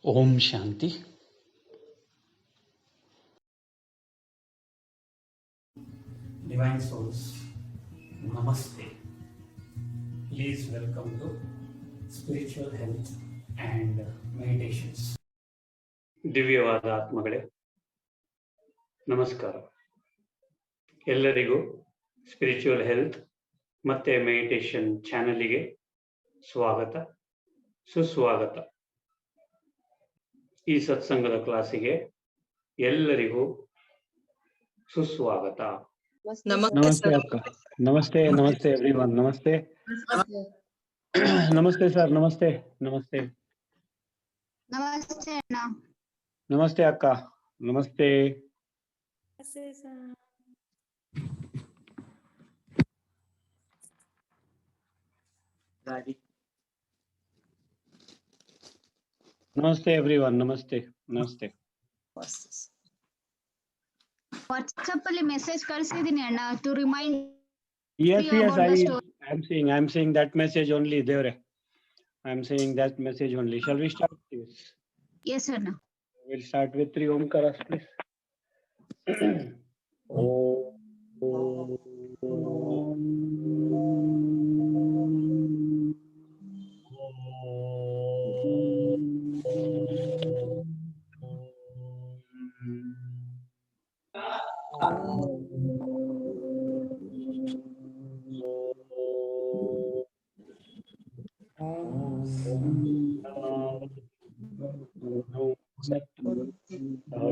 Om Shanti. Divine Souls, Namaste. Please welcome to Spiritual Health and Meditations. ದಿವ್ಯವಾದ ಆತ್ಮಗಳೇ, ನಮಸ್ಕಾರ. ಎಲ್ಲರಿಗೂ spiritual health ಮತ್ತೆ meditation ಚಾನೆಲ್ಗೆ ಸ್ವಾಗತ, ಸುಸ್ವಾಗತ. ಈ ಸತ್ಸಂಗದ ಕ್ಲಾಸಿಗೆ ಎಲ್ಲರಿಗೂ ಸುಸ್ವಾಗತ. Namaste, Akka. Namaste, namaste, everyone. Namaste. Namaste, sir. Namaste. Namaste. Namaste, Anna. Namaste, Akka. Namaste. Namaste, sir. Namaste, everyone. Namaste. Namaste. WhatsApp ಅಲ್ಲಿ ಮೆಸೇಜ್ ಕಳಿಸಿದೀನಿ ಅಣ್ಣ to remind Yes, you yes, about the story. I'm saying that message only, Devre. I'm saying that message only. Shall we start, please? Yes, Anna. We'll start with 3 Omkaras, please.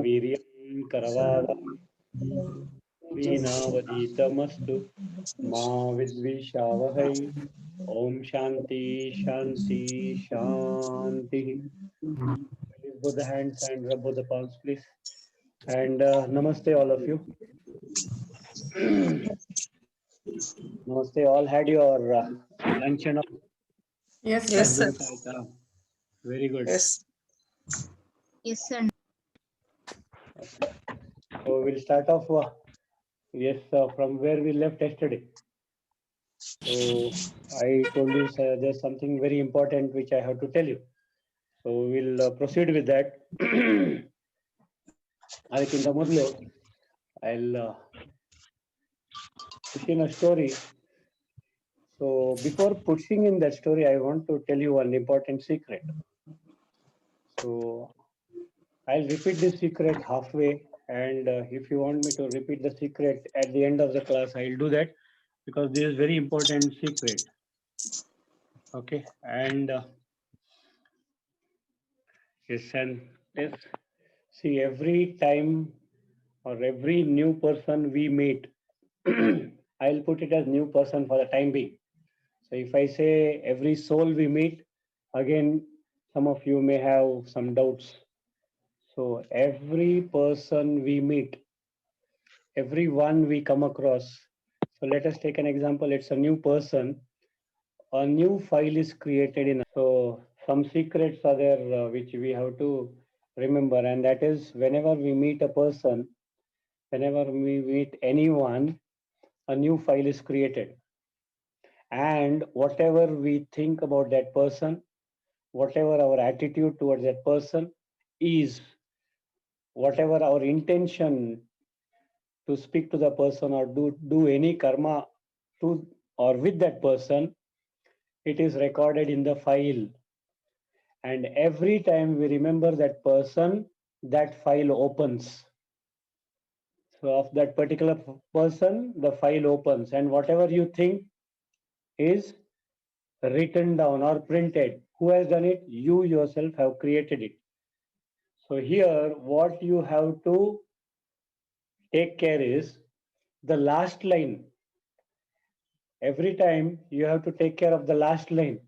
वीर्यं करवावहीनावधीतमस्तु मा विद्विषावहै. ओम शांति शांति शांति. Please put the hands and rub both the palms, please. And namaste, all of you. Namaste. All had your lunch and all? Yes, sir. Very good. Yes. Yes, sir. So we'll start off. From where we left yesterday. So I told you there's something very important which I have to tell you. So we'll proceed with that. ಅದಕ್ಕಿಂತ ಮೊದಲು I'll put in a story. So before pushing in that story, I want to tell you one important secret. So I'll repeat this secret halfway, and if you want me to repeat the secret at the end of the class, I'll do that, because this is very important secret. Okay, and yes, and yes, see, every time or every new person we meet, I'll put it as new person for the time being. So if I say every soul we meet, again, some of you may have some doubts. So every person we meet, everyone we come across. So let us take an example. It's a new person. A new file is created in. So some secrets are there which we have to remember, and that is whenever we meet a person, whenever we meet anyone, a new file is created. And whatever we think about that person, whatever our attitude towards that person is, whatever our intention to speak to the person or do any karma to or with that person, it is recorded in the file. And every time we remember that person, that file opens. So of that particular person, the file opens, and whatever you think is written down or printed. Who has done it? You yourself have created it. So here what you have to take care is the last line. Every time you have to take care of the last line,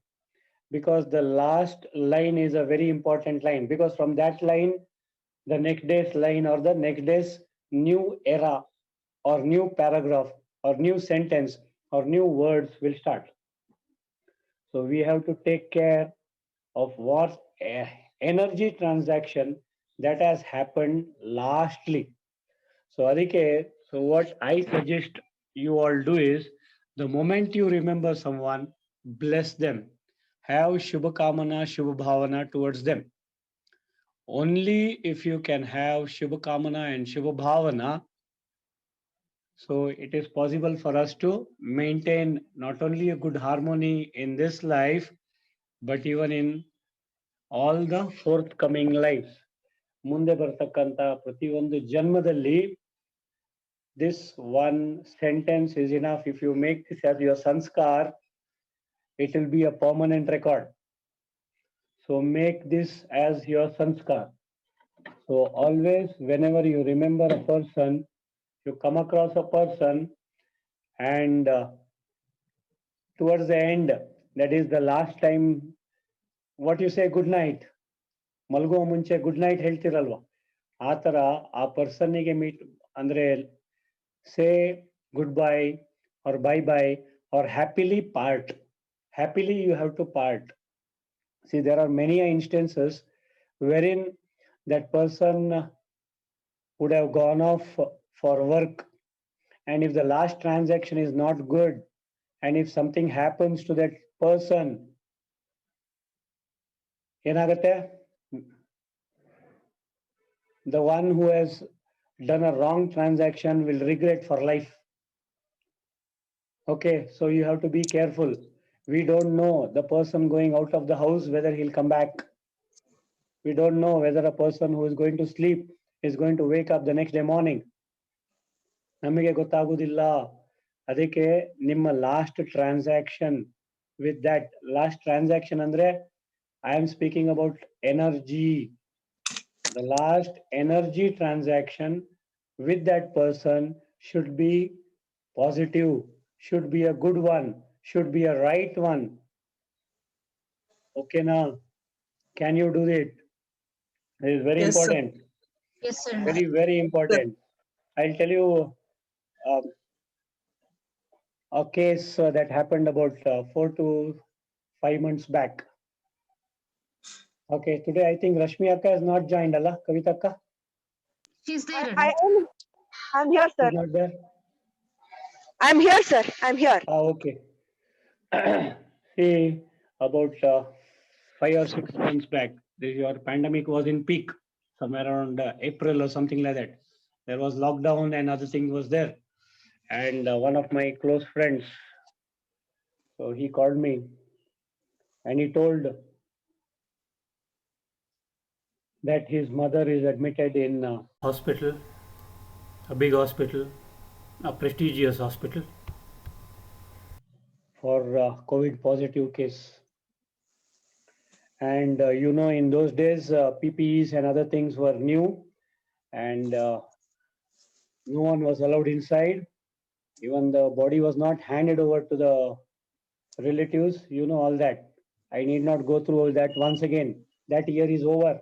because the last line is a very important line, because from that line the next day's line or the next day's new era or new paragraph or new sentence or new words will start. So we have to take care of what energy transaction that has happened lastly. So adike, so what I suggest you all do is, the moment you remember someone, bless them, have Shubha Kamana, Shubha Bhavana towards them. only if you can have Shubha Kamana and Shubha Bhavana, so it is possible for us to maintain not only a good harmony in this life, but even in all the forthcoming lives. ಮುಂದೆ ಬರ್ತಕ್ಕಂಥ ಪ್ರತಿಯೊಂದು ಜನ್ಮದಲ್ಲಿ this one sentence is enough. If you make this as your sanskar, it will be a permanent record. So make this as your sanskar. So always, whenever you remember a person, you come across a person, and towards the end, that is the last time, what you say, good night. ಮಲ್ಗೋ ಮುಂಚೆ good night ಹೇಳ್ತಿರಲ್ವಾ, ಆ ಥರ ಆ ಪರ್ಸನ್ನಿಗೆ meet ಅಂದರೆ say good bye or bye bye or happily part. Happily you have to part. See, there are many instances wherein that person would have gone off for work, and if the last transaction is not good, and if something happens to that person, ಏನಾಗುತ್ತೆ? The one who has done a wrong transaction will regret for life. Okay, so you have to be careful. We don't know the person going out of the house whether he'll come back. We don't know whether a person who is going to sleep is going to wake up the next day morning. ನಮಗೆ ಗೊತ್ತಾಗುವುದಿಲ್ಲ. ಅದಕ್ಕೆ ನಿಮ್ಮ last transaction with that last transaction ಅಂದ್ರೆ I am speaking about energy. The last energy transaction with that person should be positive, should be a good one, should be a right one. Okay, now, can you do it? It is very Yes, sir. important. Yes, sir. Very, very important. I'll tell you a case that happened about 4 to 5 months back. Okay, today I think Rashmi Akka has not joined, Allah, Kavita Akka? She's there. I'm here, sir. She's not there? I'm here, sir. I'm here. Okay. See, about 5 or 6 months back, your pandemic was in peak, somewhere around April or something like that. There was lockdown and other things was there. And one of my close friends, so he called me and he told that his mother is admitted in hospital, a big hospital, a prestigious hospital, for COVID positive case. And in those days, PPEs and other things were new, and no one was allowed inside. Even the body was not handed over to the relatives. You know all that. I need not go through all that once again. That year is over.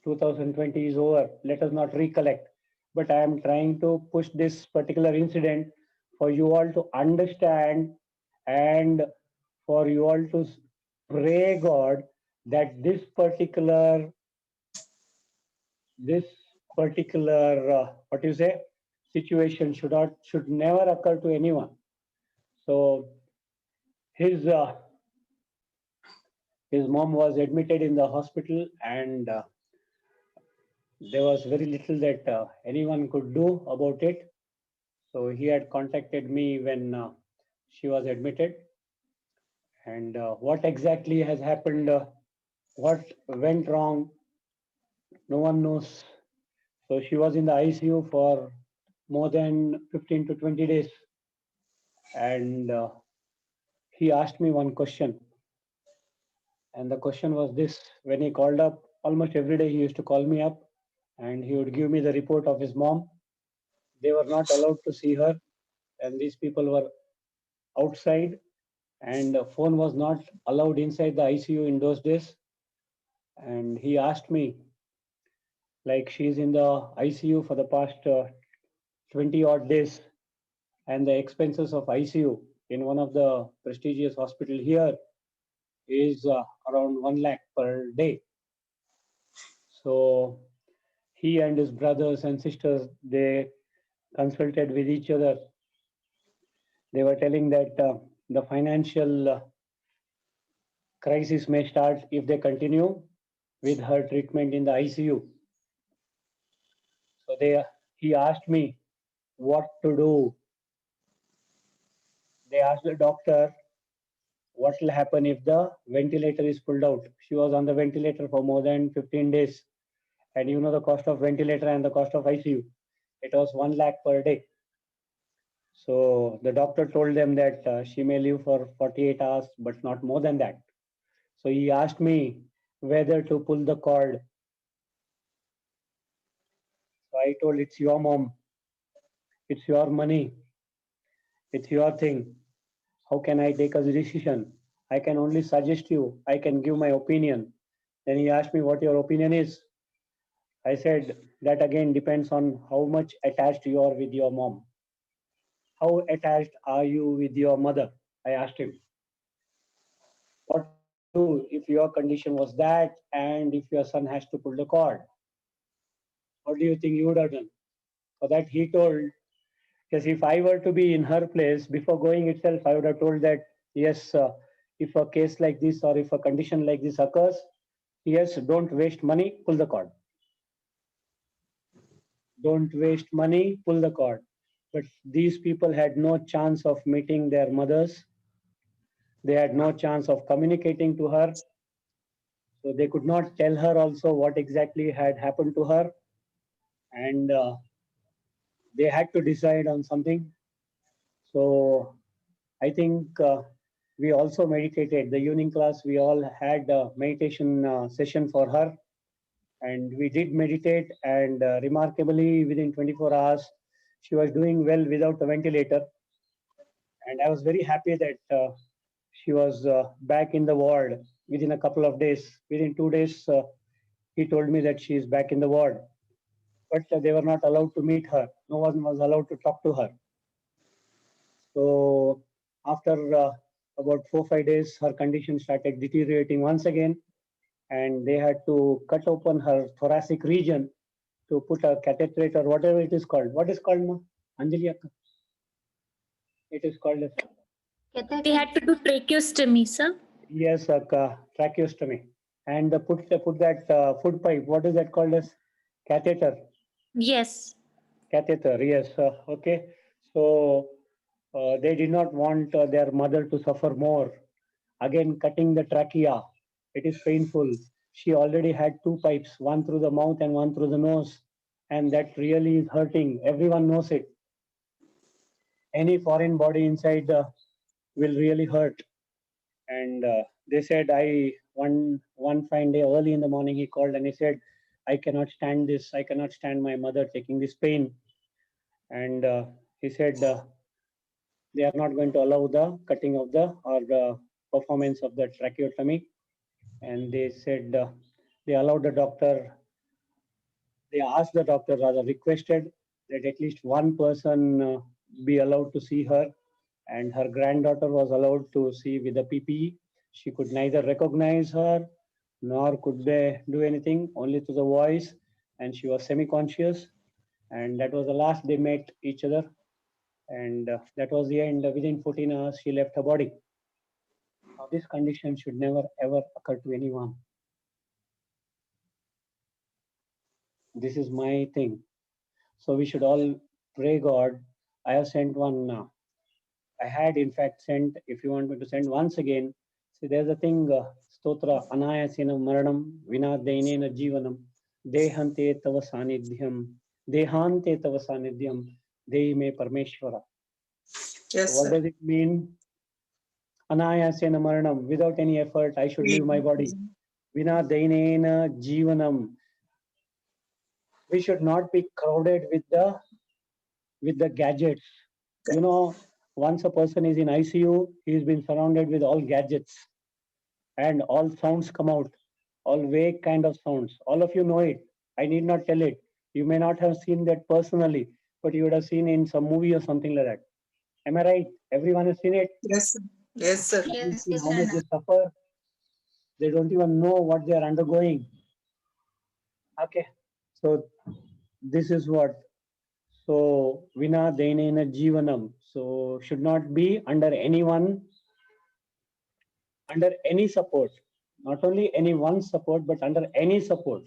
2020 is over. Let us not recollect. But I am trying to push this particular incident for you all to understand, and for you all to pray God that this particular what you say, situation should never occur to anyone. So his mom was admitted in the hospital, and there was very little that anyone could do about it. So he had contacted me when she was admitted, and what exactly has happened, what went wrong, no one knows. So she was in the ICU for more than 15 to 20 days. And he asked me one question. And the question was this: when he called up, almost every day he used to call me up and he would give me the report of his mom. They were not allowed to see her, and these people were outside, and a phone was not allowed inside the ICU in those days. And he asked me, like, she's in the ICU for the past 20 odd days, and the expenses of ICU in one of the prestigious hospital here is around 1 lakh per day. So he and his brothers and sisters, they consulted with each other. They were telling that the financial crisis may start if they continue, with her treatment in the ICU. So he asked me what to do. They asked the doctor, what will happen if the ventilator is pulled out? She was on the ventilator for more than 15 days. And you know the cost of ventilator and the cost of ICU. It was 1 lakh per day. So the doctor told them that she may live for 48 hours, but not more than that. So he asked me whether to pull the cord. So I told, it's your mom. It's your money. It's your thing. How can I take a decision? I can only suggest you. I can give my opinion. Then he asked me what your opinion is. I said, that again depends on how much attached you are with your mom. How attached are you with your mother? I asked him. What would you do if your condition was that and if your son has to pull the cord? What do you think you would have done? For that he told, because if I were to be in her place, before going itself, I would have told that, yes, if a case like this or if a condition like this occurs, yes, don't waste money, pull the cord. Don't waste money, pull the cord. But these people had no chance of meeting their mothers. They had no chance of communicating to her. So they could not tell her also what exactly had happened to her. And they had to decide on something. So I think we also meditated. The evening class, we all had a meditation session for her. And we did meditate, and remarkably, within 24 hours, she was doing well without a ventilator. And I was very happy that she was back in the ward within a couple of days. Within 2 days, he told me that she is back in the ward. But they were not allowed to meet her. No one was allowed to talk to her. So after about 4-5 days, her condition started deteriorating once again, and they had to cut open her thoracic region to put a catheter or whatever it is called. What is called, ma? Anjali Akka? It is called as, They had to do tracheostomy, sir. yes, tracheostomy. And put that food pipe. What is that called as? Catheter. Yes. Catheter, yes. Okay. So they did not want their mother to suffer more. Again, cutting the trachea. It is painful. She already had 2 pipes, one through the mouth and one through the nose. And that really is hurting. Everyone knows it. Any foreign body inside will really hurt. And they said, one fine day early in the morning, he called and he said, I cannot stand this. I cannot stand my mother taking this pain. And he said, they are not going to allow the cutting of the performance of the tracheotomy. And they said, they allowed the doctor, they asked the doctor, rather requested that at least one person be allowed to see her. And her granddaughter was allowed to see with the PPE. She could neither recognize her, nor could they do anything, only to the voice. And she was semi-conscious. And that was the last they met each other. And that was the end. Within 14 hours, she left her body. Now, this condition should never ever occur to anyone. This is my thing. So we should all pray God. I have sent one. I had in fact sent, if you want me to send once again, see there's a thing, stotra, anayasena maranam, vinadainena jivanam, dehante tava sanidhyam, dehante tava sanidhyam, dehi me parmeshwara. Yes, So what sir. does it mean? Anayasena maranam, without any effort, I should leave my body. Vinadainena jivanam. We should not be crowded with the gadgets. You know, once a person is in ICU, he's been surrounded with all gadgets, and all sounds come out, all vague kind of sounds. All of you know it. I need not tell it. You may not have seen that personally, but you would have seen in some movie or something like that. Am I right? Everyone has seen it. Yes, sir. Yes, sir. You Yes, see yes, how much Anna. they suffer. They don't even know what they are undergoing. Okay, so this is what. So vina dainena jivanam. So should not be under anyone, under any support. not only any one support, but under any support.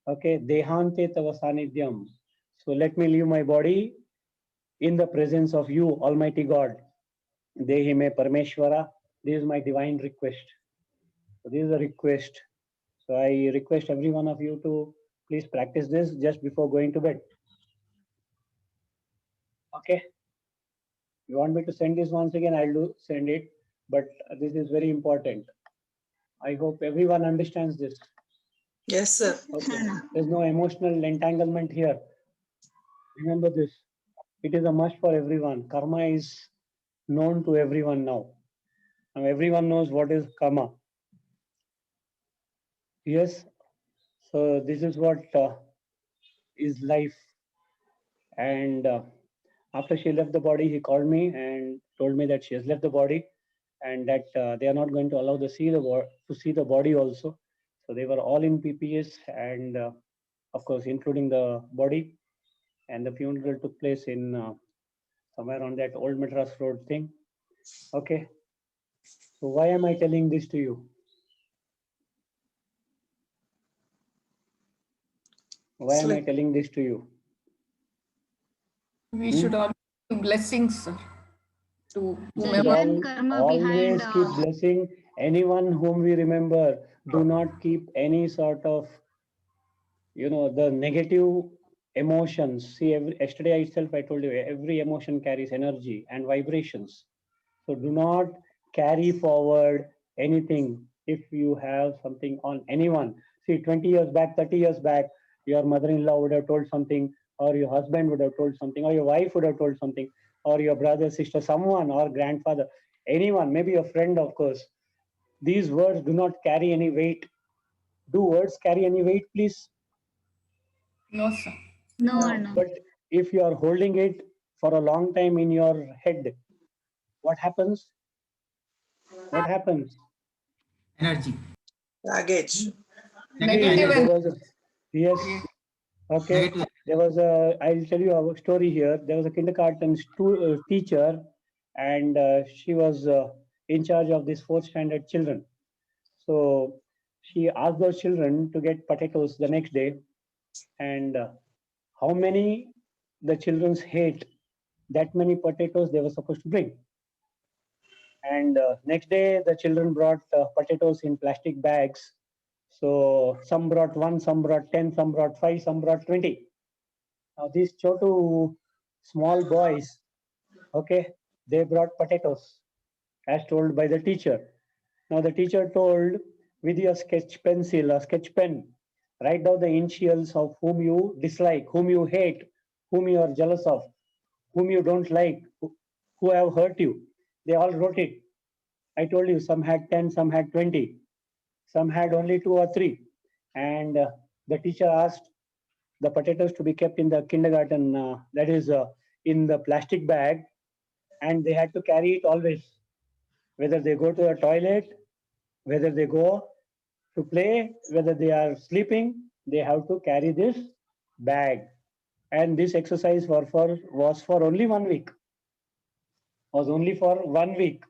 Okay, Dehante Tava Sanidhyam. So let me leave my body in the presence of you, Almighty God. Dehi me Parmeshwara. This is my divine request. So this is a request. So I request every one of you to please practice this just before going to bed. Okay. You want me to send this once again? I'll send it. But this is very important. I hope everyone understands this. Yes, sir. Okay. There's no emotional entanglement here. Remember this. It is a must for everyone. Karma is known to everyone now. Now everyone knows what is karma. Yes. So this is what is life. And after she left the body, he called me and told me that she has left the body, and that they are not going to allow to see the body also. So they were all in PPS, and of course, including the body. And the funeral took place in somewhere on that old Madras Road thing. Okay. So why am I telling this to you? Why am I telling this to you? We should all give blessings, sir, to We should whomever. hidden karma always behind, keep blessing anyone whom we remember. Do not keep any sort of, the negative emotions. See, yesterday itself I told you, every emotion carries energy and vibrations. So do not carry forward anything if you have something on anyone. See, 20 years back, 30 years back, your mother-in-law would have told something, or your husband would have told something, or your wife would have told something, or your brother, sister, someone, or grandfather, anyone, maybe a friend, of course. These words do not carry any weight. Do words carry any weight, please? No, sir. no, Anna. But if you are holding it for a long time in your head, what happens? What happens? Energy. Baggage. Negative There and was a, yes, okay. Negative. There was a, I'll tell you a story here. There was a kindergarten teacher, and she was in charge of these fourth standard children. So she asked those children to get potatoes the next day, and how many the children's hate, that many potatoes they were supposed to bring. And next day, the children brought potatoes in plastic bags. So some brought one, some brought 10, some brought 5, some brought 20. Now these chotu small boys, okay, they brought potatoes as told by the teacher. Now the teacher told, with your sketch pencil or sketch pen, write down the initials of whom you dislike, whom you hate, whom you are jealous of, whom you don't like, who have hurt you. They all wrote it. I told you some had 10, some had 20, some had only 2 or 3. And the teacher asked the potatoes to be kept in the kindergarten, that is in the plastic bag, and they had to carry it always. Whether they go to the toilet, whether they go to play, whether they are sleeping, they have to carry this bag. And this exercise was for only 1 week. Was only for 1 week.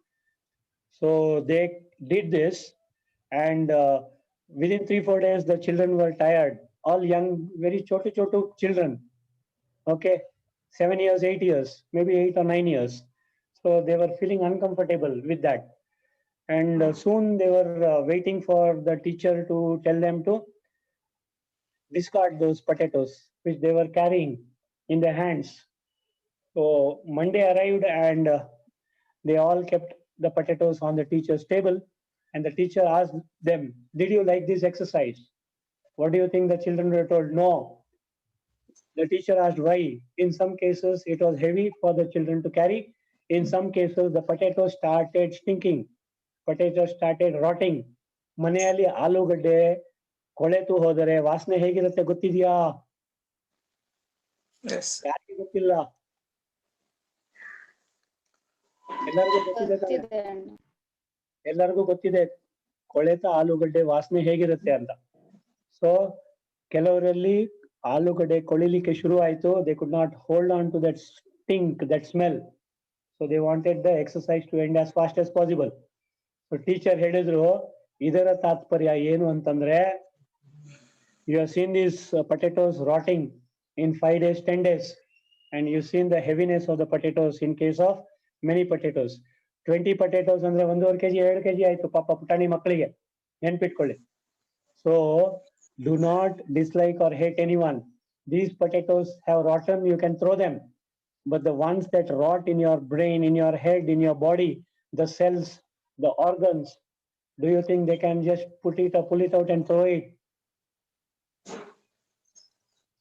So they did this, and within 3-4 days, the children were tired. All young, very chotu children. Okay, 7 years, 8 years, maybe 8 or 9 years. So they were feeling uncomfortable with that. And soon they were waiting for the teacher to tell them to discard those potatoes which they were carrying in their hands. So Monday arrived, and they all kept the potatoes on the teacher's table. And the teacher asked them, did you like this exercise? What do you think the children were told? No. The teacher asked why. In some cases, it was heavy for the children to carry. In some cases, the potatoes started stinking. Potatoes started rotting. ಮನೆಯಲ್ಲಿ ಆಲೂಗಡ್ಡೆ ಕೊಳೆತು ಹೋದರೆ ವಾಸನೆ ಹೇಗಿರುತ್ತೆ ಗೊತ್ತಿದೆಯಾ? Yes. ಯಾರಿಗೆ ಗೊತ್ತಿಲ್ಲ? ಎಲ್ಲರಿಗೂ ಗೊತ್ತಿದೆ ತಾನೆ? ಎಲ್ಲರಿಗೂ ಗೊತ್ತಿದೆ ಕೊಳೆತ ಆಲೂಗಡ್ಡೆ ವಾಸನೆ ಹೇಗಿರುತ್ತೆ ಅಂತ. ಸೊ ಕೆಲವರಲ್ಲಿ ಆಲೂಗಡ್ಡೆ ಕೊಳಿಲಿಕ್ಕೆ ಶುರು ಆಯ್ತು. They could not hold on to that stink, that smell. So they wanted the exercise to end as fast as possible. So teacher ಹೇಳಿದ್ರು, ಇದರ ತಾತ್ಪರ್ಯ ಏನು ಅಂತಂದ್ರೆ, you have seen these potatoes rotting in 5 days, 10 days, and you've seen the heaviness of the potatoes in case of many potatoes. 20 potatoes ಅಂದ್ರೆ 1.5 kg 2 kg ಆಯ್ತು ಪಾಪ ಪುಟಾಣಿ ಮಕ್ಕಳಿಗೆ, ನೆನ್ಪಿಟ್ಕೊಳ್ಳಿ. So do not dislike or hate anyone. These potatoes have rotten, you can throw them. But the ones that rot in your brain, in your head, in your body, the cells, the organs, do you think they can just pull it out and throw it?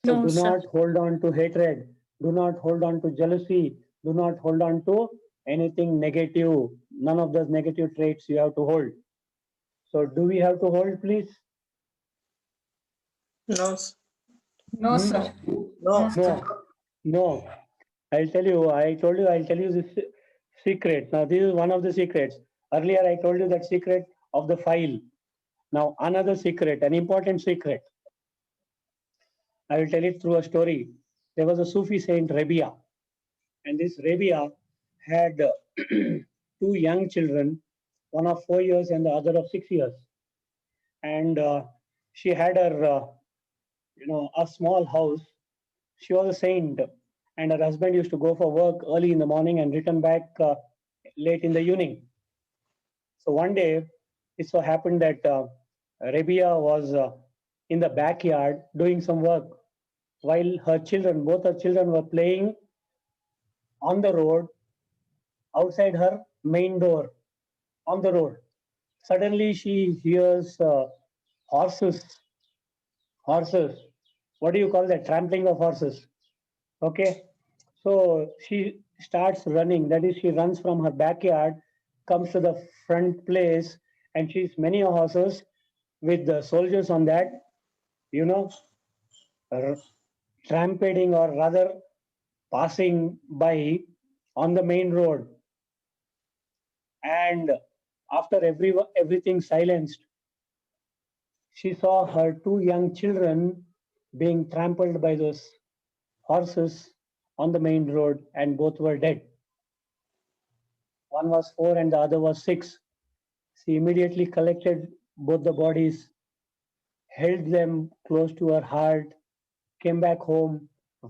So No, do sir. not hold on to hatred. Do not hold on to jealousy. Do not hold on to anything negative. None of those negative traits you have to hold. So do we have to hold, please? No, No, Hmm? sir. no. No, no. I'll tell you this secret. Now, this is one of the secrets. Earlier, I told you that secret of the file. Now, another secret, an important secret. I will tell it through a story. There was a Sufi saint, Rabia. And this Rabia had two young children, one of 4 years and the other of 6 years. And she had her, a small house. She was a saint, and her husband used to go for work early in the morning and return back late in the evening. So one day, it so happened that Rabia was in the backyard doing some work while both her children were playing on the road outside her main door on the road. Suddenly she hears horses. What do you call that? Trampling of horses. Okay. So she starts running. That is, she runs from her backyard, comes to the front place, and she's many horses with the soldiers on that, tramping or rather passing by on the main road. And after everything silenced, she saw her two young children being trampled by those horses on the main road, and both were dead. One was 4 and the other was 6. She immediately collected both the bodies, held them close to her heart, came back home,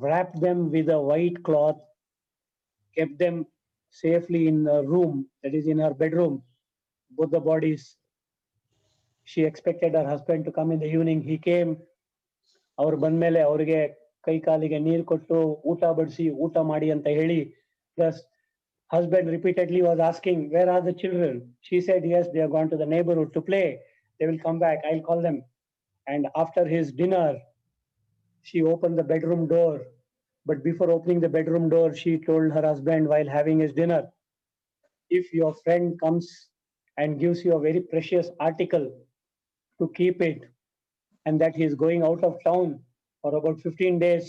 wrapped them with a white cloth, kept them safely in a room, that is in her bedroom, both the bodies. She expected her husband to come in the evening. He came. ಅವ್ರು ಬಂದ್ಮೇಲೆ ಅವ್ರಿಗೆ ಕೈ ಕಾಲಿಗೆ ನೀರು ಕೊಟ್ಟು ಊಟ ಬಡಿಸಿ ಊಟ ಮಾಡಿ ಅಂತ ಹೇಳಿ, plus husband repeatedly was asking, where are the children? She said, yes, they have gone to the neighborhood to play. They will come back. I'll call them. And after his dinner, she opened the bedroom door. But before opening the bedroom door, she told her husband while having his dinner, if your friend comes and gives you a very precious article to keep it, and that he is going out of town for about 15 days,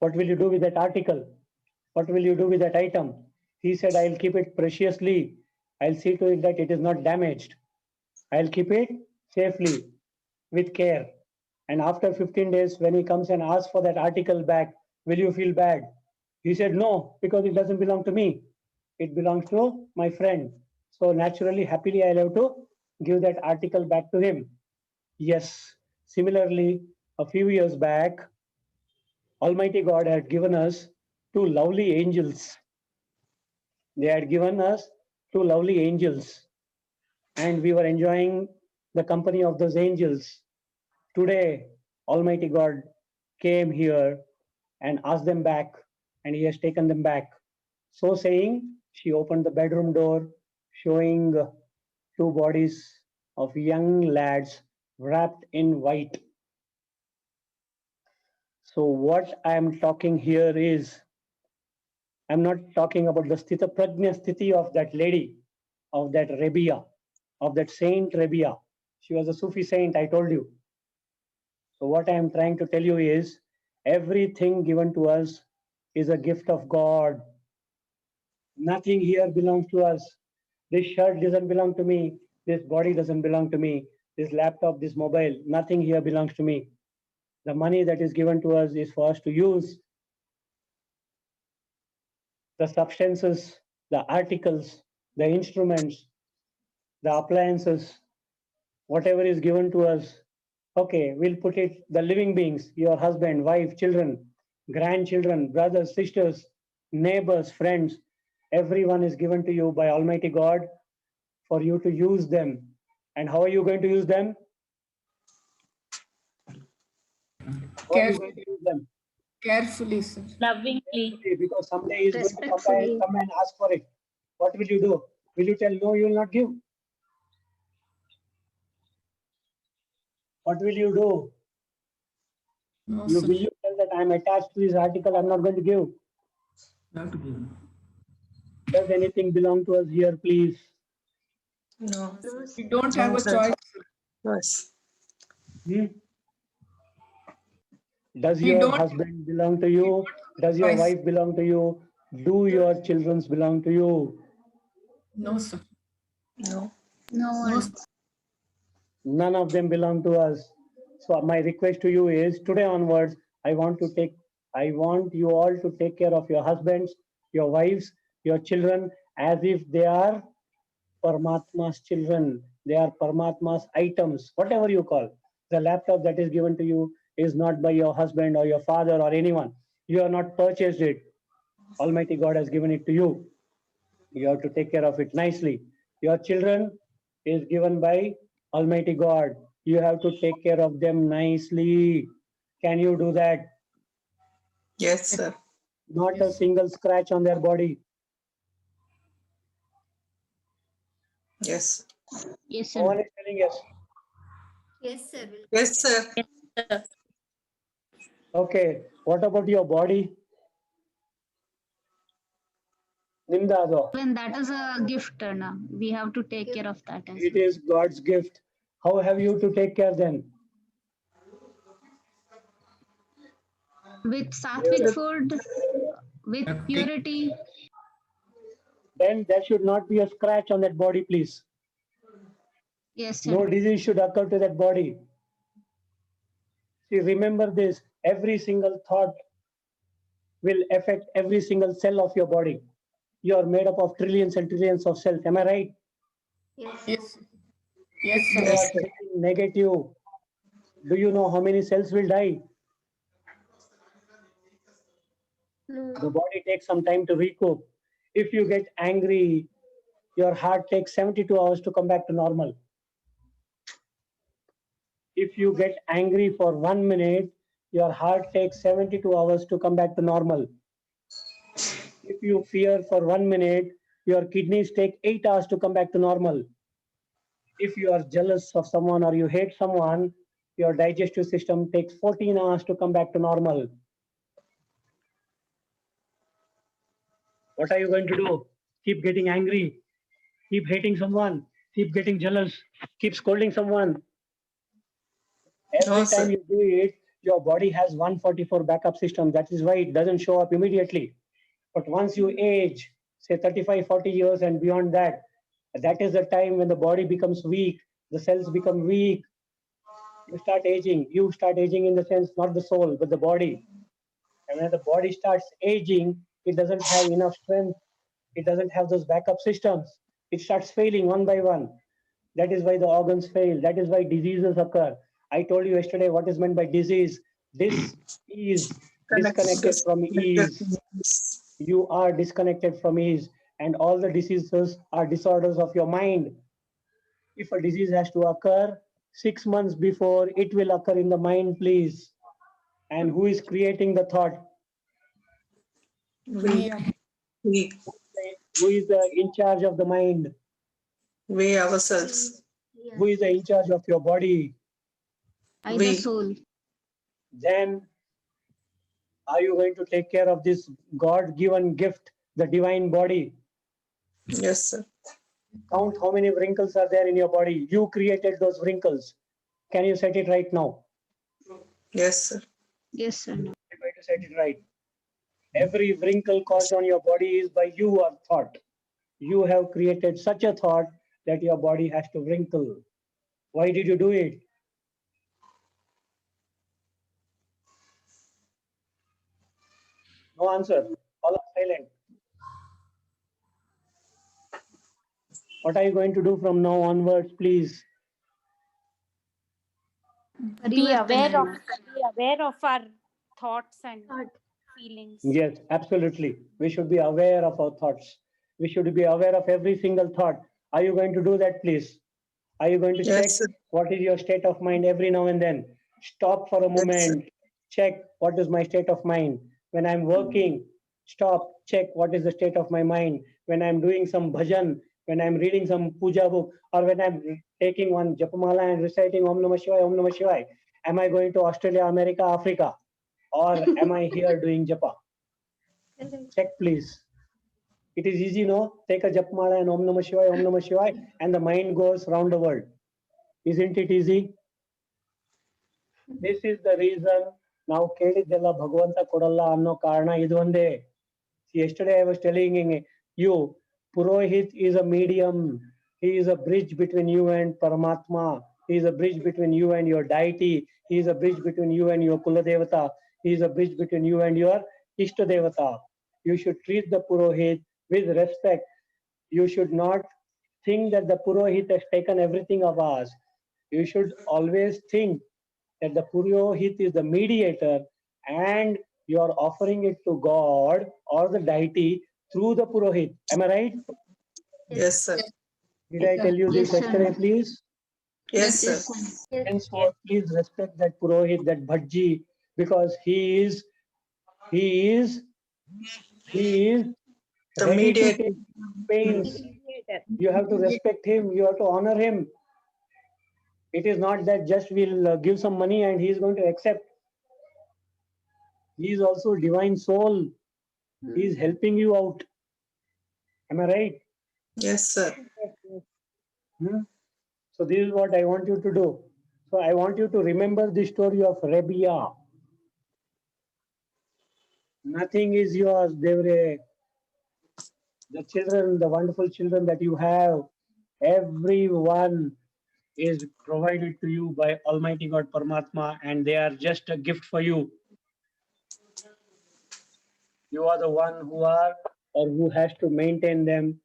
what will you do with that article? What will you do with that item? He said, I'll keep it preciously. I'll see to it that it is not damaged. I'll keep it safely with care. And after 15 days, when he comes and asks for that article back, will you feel bad? He said, no, because it doesn't belong to me. It belongs to my friend. So naturally, happily, I'll have to give that article back to him. Yes. Similarly, a few years back, Almighty God had given us two lovely angels. They had given us two lovely angels, and we were enjoying the company of those angels. Today, Almighty God came here and asked them back, and he has taken them back. So saying, she opened the bedroom door, showing two bodies of young lads wrapped in white. So what I am talking here is, I'm not talking about the sthita prajna sthiti of that lady, of that Rabia, of that saint Rabia. She was a Sufi saint, I told you. So what I am trying to tell you is, everything given to us is a gift of God. Nothing here belongs to us. This shirt doesn't belong to me. This body doesn't belong to me. This laptop, this mobile, nothing here belongs to me. The money that is given to us is for us to use. The substances, the articles, the instruments, the appliances, whatever is given to us. Okay, we'll put it the living beings, your husband, wife, children, grandchildren, brothers, sisters, neighbors, friends. Everyone is given to you by Almighty God for you to use them. And how are you going to use them? How are you going to use them? Carefully, sir. Lovingly. Because someday he's going to Respectfully. come and ask for it. What will you do? Will you tell no, you will not give? What will you do? No, You sir. will you tell that I'm attached to this article, I'm not going to give? Does anything belong to us here, please? No. We don't No, have a sir. choice. Yes. Hmm? Does We your don't- husband belong to you? Does your Choice. wife belong to you? Do your children belong to you? No, sir. No. No No, one. sir. None of them belong to us. So my request to you is today onwards, I want you all to take care of your husbands, your wives, your children as if they are Paramatma's children. They are Paramatma's items, whatever you call. The laptop that is given to you is not by your husband or your father or anyone. You have not purchased it. Almighty God has given it to you. You have to take care of it nicely. Your children is given by Almighty God. You have to take care of them nicely. Can you do that? Yes, sir. Not a Yes. single scratch on their body. Yes. Yes, No sir. one is telling yes. Yes, sir. Yes, sir. Okay. What about your body? Nimdado. When that is a gift, na, we have to take care of that as It well. is God's gift. How have you to take care then? With sattvic food, with purity. Then there should not be a scratch on that body, please. Yes, sir. No disease should occur to that body. See, remember this, every single thought will affect every single cell of your body. You are made up of trillions and trillions of cells. Am I right? Yes. Yes, If sir. you Yes, are sir. thinking negative, do you know how many cells will die? The body takes some time to recoup. If you get angry, your heart takes 72 hours to come back to normal. If you get angry for 1 minute, your heart takes 72 hours to come back to normal. If you fear for 1 minute, your kidneys take 8 hours to come back to normal. If you are jealous of someone or you hate someone, your digestive system takes 14 hours to come back to normal. What are you going to do? Keep getting angry, keep hating someone, keep getting jealous, keep scolding someone. Every No, time sir. you do it, your body has 144 backup system. That is why it doesn't show up immediately. But once you age, say 35, 40 years and beyond that, that is the time when the body becomes weak, the cells become weak. You start aging. You start aging in the sense, not the soul, but the body. And when the body starts aging, it doesn't have enough strength. It doesn't have those backup systems. It starts failing one by one. That is why the organs fail. That is why diseases occur. I told you yesterday what is meant by disease. This is disconnected from ease. You are disconnected from ease. And all the diseases are disorders of your mind. If a disease has to occur 6 months before, it will occur in the mind, please. And who is creating the thought? We, we, Who is in charge of the mind? we ourselves. Who is in charge of your body? Either We. soul. Then are you going to take care of this God-given gift, the divine body? Yes, sir. Count how many wrinkles are there in your body. You created those wrinkles. Can you set it right now? Yes, sir. Yes, sir. You're going to set it right. Every wrinkle caused on your body is by your thought. You have created such a thought that your body has to wrinkle. Why did you do it? No answer. All are silent. What are you going to do from now onwards, please? Be aware ಪರಿವರ್ತನೆ. of our thoughts and feelings. Yes, absolutely. We should be aware of our thoughts. We should be aware of every single thought. Are you going to do that, please? Are you going to check Yes, sir. what is your state of mind every now and then? Stop for a Yes, sir. moment. Check what is my state of mind. When I'm working, stop, check what is the state of my mind. When I'm doing some bhajan, when I'm reading some puja book, or when I'm taking one japamala and reciting Om Namah Shivaya, Om Namah Shivaya, am I going to Australia, America, Africa? Or am I here doing japa? Check, please. It is easy, no? Take a japmala and Om Namah Shivaya, Om Namah Shivaya, and the mind goes round the world. Isn't it easy? This is the reason ನಾವು ಕೇಳಿದ್ದೆಲ್ಲ ಭಗವಂತ ಕೊಡಲ್ಲ ಅನ್ನೋ ಕಾರಣ ಇದು ಒಂದೇ. Yesterday I was telling you, Purohit is a medium. He is a bridge between you and Paramatma. He is a bridge between you and your deity. He is a bridge between you and your Kuladevata. He is a bridge between you and your Ishtadevata. You should treat the Purohit with respect. You should not think that the Purohit has taken everything of us. You should always think that the Purohit is the mediator and you are offering it to God or the deity through the Purohit. Am I right? Yes, sir. Did I tell you this Yes, sir. yesterday, please? Yes, sir. Henceforth, please respect that Purohit, that Bhajji, because he is The ready to mediator. take pains. You have to respect him. You have to honor him. It is not that just we'll give some money and he is going to accept. He is also divine soul. He is helping you out. Am I right? Yes, sir. So this is what I want you to do. So I want you to remember the story of Rabia. Nothing is yours, Devre. The children, the wonderful children that you have, everyone is provided to you by Almighty God Paramatma, and they are just a gift for you. You are the one who are or who has to maintain them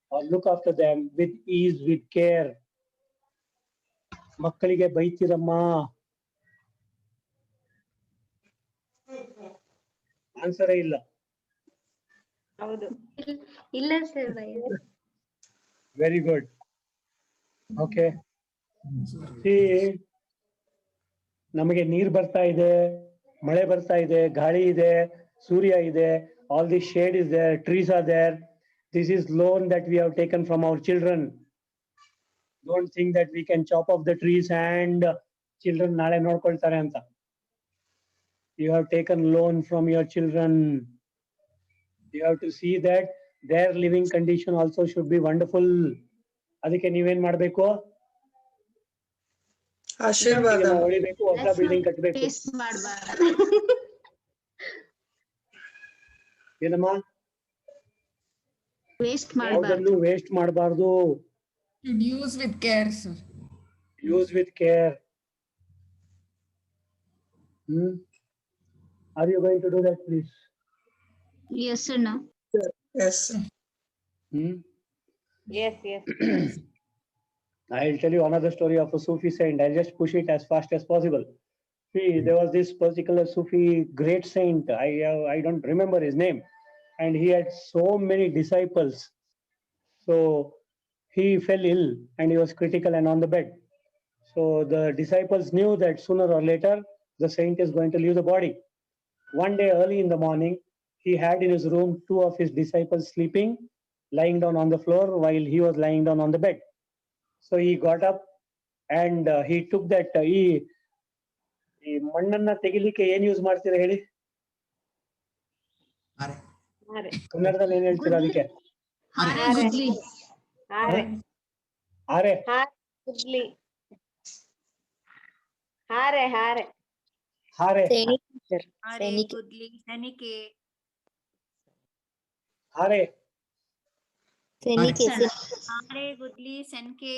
or look after them with ease, with care. ಮಕ್ಕಳಿಗೆ ಬೈತಿರಮ್ಮ. ಆನ್ಸರೇ ಇಲ್ಲ. ಇಲ್ಲ sir. Very good. Okay. See, ನಮಗೆ ನೀರು ಬರ್ತಾ ಇದೆ, ಮಳೆ ಬರ್ತಾ ಇದೆ, ಗಾಳಿ ಇದೆ, ಸೂರ್ಯ ಇದೆ, all the shade is there, trees are there. This is loan that we have taken from our children. Don't think that we can chop off the trees and children ನಾಳೆ ನೋಡ್ಕೊಳ್ತಾರೆ ಅಂತ. You have taken loan from your children. You have to see that their living condition also should be wonderful. ಅದಕ್ಕೆ ನೀವೇನ್ ಮಾಡ್ಬೇಕು? ಆಶೀರ್ವಾದ. ಹೊಳಿಬೇಕು, ಹೊಸ building ಕಟ್ಟಬೇಕು. Waste ಮಾಡ್ಬಾರ್ದು. ಏನಮ್ಮ? Waste ಮಾಡ್ಬಾರ್ದು. ಯಾವುದನ್ನು ವೇಸ್ಟ್ ಮಾಡಬಾರ್ದು. Should use with care, sir. Use with care. Are you going to do that, please? Yes, sir. No. Yes, sir. Yes. I'll tell you another story of a Sufi saint. I'll just push it as fast as possible. See, there was this particular Sufi great saint. I don't remember his name. And he had so many disciples. So he fell ill and he was critical and on the bed. So the disciples knew that sooner or later the saint is going to leave the body. One day early in the morning, he had in his room 2 of his disciples sleeping, lying down on the floor while he was lying down on the bed. So he got up and he took that ಈ ಮಣ್ಣನ್ನ ತೆಗಿಲಿಕ್ಕೆ ಏನ್ use ಮಾಡ್ತೀರಾ ಹೇಳಿ? ಕನ್ನಡದಲ್ಲಿ ಏನ್ ಹೇಳ್ತೀರಾ ಅದಕ್ಕೆ? ಗುದ್ಲಿ. ಹಾರೆ. ಹಾರೆ. ಗುದ್ಲಿ, ಸೆನಿಕೆ. ಹಾರೆ. ಹಾರೆ, ಗುದ್ಲಿ, ಸೆನ್ಕೆ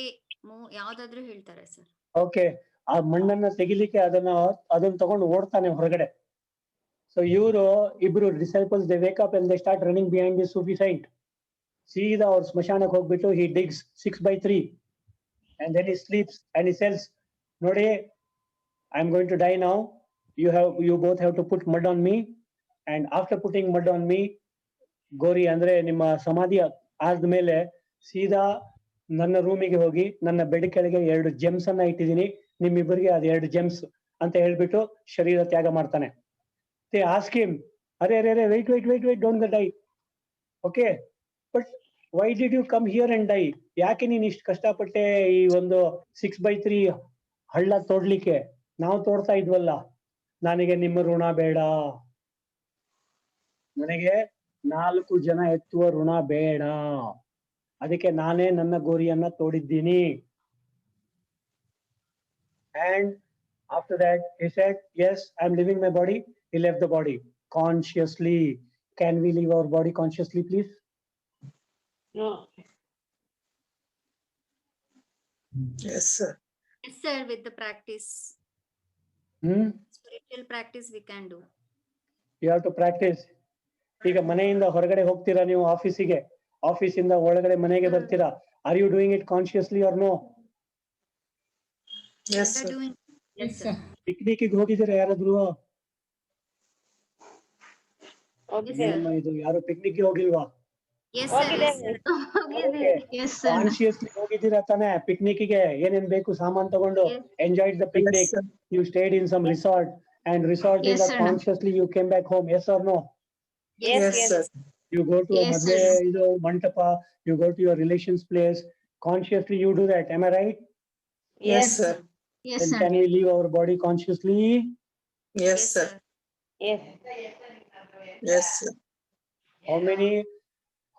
ಯಾವ್ದಾದ್ರು ಹೇಳ್ತಾರೆ ಸರ್. ಓಕೆ. ಆ ಮಣ್ಣನ್ನ ತೆಗಿಲಿಕ್ಕೆ ಅದನ್ನ ತಗೊಂಡು ಓಡ್ತಾನೆ ಹೊರಗಡೆ. ಸೊ ಇವರು ಇಬ್ರು disciples they wake up and they start running behind the Sufi Saint. ಸೀದಾ ಅವ್ರ ಸ್ಮಶಾನಕ್ಕೆ ಹೋಗ್ಬಿಟ್ಟು he digs 6 by 3 and then he sleeps and he says, Nodi, I'm going to die now. You both have to put mud on me. And after putting mud on me, ಗೋರಿ ಅಂದ್ರೆ ನಿಮ್ಮ ಸಮಾಧಿ ಆದ್ಮೇಲೆ ಸೀದಾ ನನ್ನ ರೂಮಿಗೆ ಹೋಗಿ ನನ್ನ ಬೆಡ್ ಕೆಳಗೆ 2 ಜೆಮ್ಸ್ ಅನ್ನ ಇಟ್ಟಿದ್ದೀನಿ, ನಿಮ್ಮಿಬ್ಬರಿಗೆ ಅದು 2 ಜೆಮ್ಸ್ ಅಂತ ಹೇಳ್ಬಿಟ್ಟು ಶರೀರ ತ್ಯಾಗ ಮಾಡ್ತಾನೆ. ದೇ ಆಸ್ಕ್ ಹಿಮ್, ಅರೆ wait, don't die. Okay, but why did you come here and die? ಯಾಕೆ ನೀನ್ ಇಷ್ಟು ಕಷ್ಟಪಟ್ಟೆ ಈ ಒಂದು 6x3 ಹಳ್ಳ ತೋಡ್ಲಿಕ್ಕೆ? ನಾವು ತೋಡ್ತಾ ಇದ್ವಲ್ಲ. ನನಗೆ ನಿಮ್ಮ ಋಣ ಬೇಡ, ನನಗೆ 4 ಜನ ಎತ್ತುವ ಋಣ ಬೇಡ, ಅದಕ್ಕೆ ನಾನೇ ನನ್ನ ಗೋರಿಯನ್ನ ತೋಡಿದ್ದೀನಿ. And after that he said, yes, I'm leaving my body. He left the body consciously. Can we leave our body consciously, please? Yes, sir. Yes, sir, with the practice. Spiritual practice we can do. You have to practice. ಈಗ ಮನೆಯಿಂದ ಹೊರಗಡೆ ಹೋಗ್ತೀರಾ ನೀವು ಆಫೀಸಿಗೆ, ಆಫೀಸಿಂದ ಒಳಗಡೆ ಮನೆಗೆ ಬರ್ತೀರಾ. Are you doing it consciously or no? Yes, They're sir. doing. Yes, sir. ಪಿಕ್ನಿಕ್ಗೆ ಹೋಗಿದ್ದೀರಾ ಯಾರಾದ್ರೂ? Okay, sir. ಏನಮ್ಮ ಇದು, ಯಾರು ಪಿಕ್ನಿಕ್ಗೆ ಹೋಗಿಲ್ವಾ? Yes, sir. Yes, sir. Yes, sir. Consciously ಹೋಗಿದ್ದೀರಾ ತಾನೆ ಪಿಕ್ನಿಕ್ಗೆ? ಏನೇನ್ ಬೇಕು ಸಾಮಾನ್ ತಗೊಂಡು Yes. Enjoyed the Yes, picnic. sir. You stayed in some resort and resort Yes, ಇಂದ sir. consciously you came back home. Yes or no? Yes, sir. You go to a Yes, madle sir. idu mandapa, you go to your relation's place, consciously you do that. Am I right? Yes, sir. Yes, Then sir. can we leave our body consciously? Yes, sir. Yes. Yes, sir.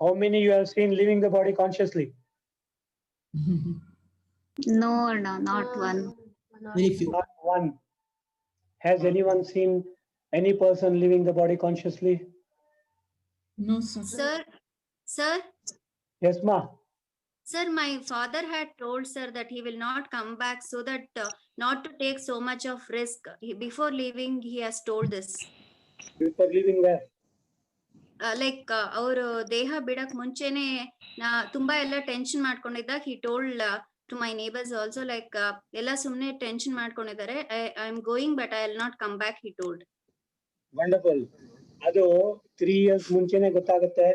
How many you have seen leaving the body consciously? No, not one. Very few. Not one. Has anyone seen any person leaving the body consciously? No, sir. Sir, Yes, ma. sir, my father had told sir that he will not come back, so that not to take so much of risk. Before leaving, he has told this. Before leaving where? Like ಅವರು ದೇಹ ಬಿಡಕ್ ಮುಂಚೆನೆ ತುಂಬಾ ಎಲ್ಲ tension ಮಾಡ್ಕೊಂಡಿದ್ದಾಗ he told to my neighbors also, like ಎಲ್ಲ ಸುಮ್ನೆ tension ಮಾಡ್ಕೊಂಡಿದ್ದಾರೆ, I am going but I will not come back, he told. Wonderful. ಅದು 3 years ಮುಂಚೆನೆ ಗೊತ್ತಾಗುತ್ತೆ,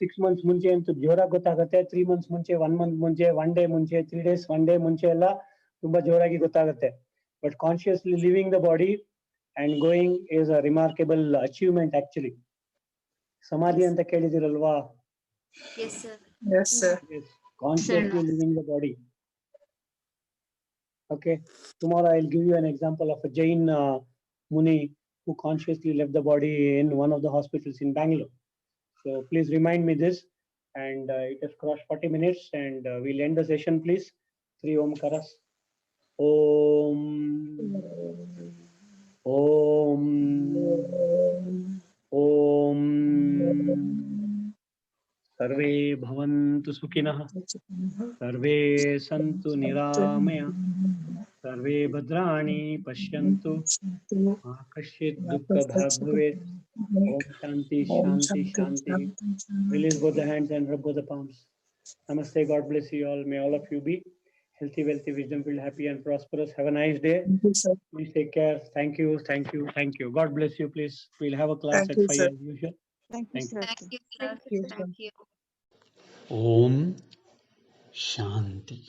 6 months ಮುಂಚೆ ಅಂತೂ ಜೋರಾಗಿ ಗೊತ್ತಾಗುತ್ತೆ, 3 months ಮುಂಚೆ, 1 month ಮುಂಚೆ, 1 day ಮುಂಚೆ, 3 days, 1 day ಮುಂಚೆ ಎಲ್ಲ ತುಂಬಾ ಜೋರಾಗಿ ಗೊತ್ತಾಗುತ್ತೆ. But consciously leaving the body and going is a remarkable achievement actually. Samadhi ಅಂತ ಕೇಳಿದಿರಲ್ವಾ? Yes, sir. Yes, sir. Yes. Consciously leaving the body. Okay. Tomorrow I'll give you an example of a Jain Muni who consciously left the body in one of the hospitals in Bangalore. So please remind me this. And it has crossed 40 minutes and we'll end the session, please. 3 Omkaras. Om. Om. Om. Sarve bhavantu sukhinah. Sarve santu niramaya. Sarve bhadrani pashyantu. Ma kasyit dukkha bhag bhavet. Om Shanti, Shanti, Shanti. Release both the hands and rub both the palms. Namaste. God bless you all. May all of you be healthy, wealthy, wisdom-filled, happy and prosperous. Have a nice day. Thank you, sir. Please take care. Thank you. Thank you. Thank you. God bless you. Please. We'll have a class Thank at you, 5 sir. as usual. Thank you, Thank sir. Thank you, sir. Thank you, sir. Thank you. Om Shanti.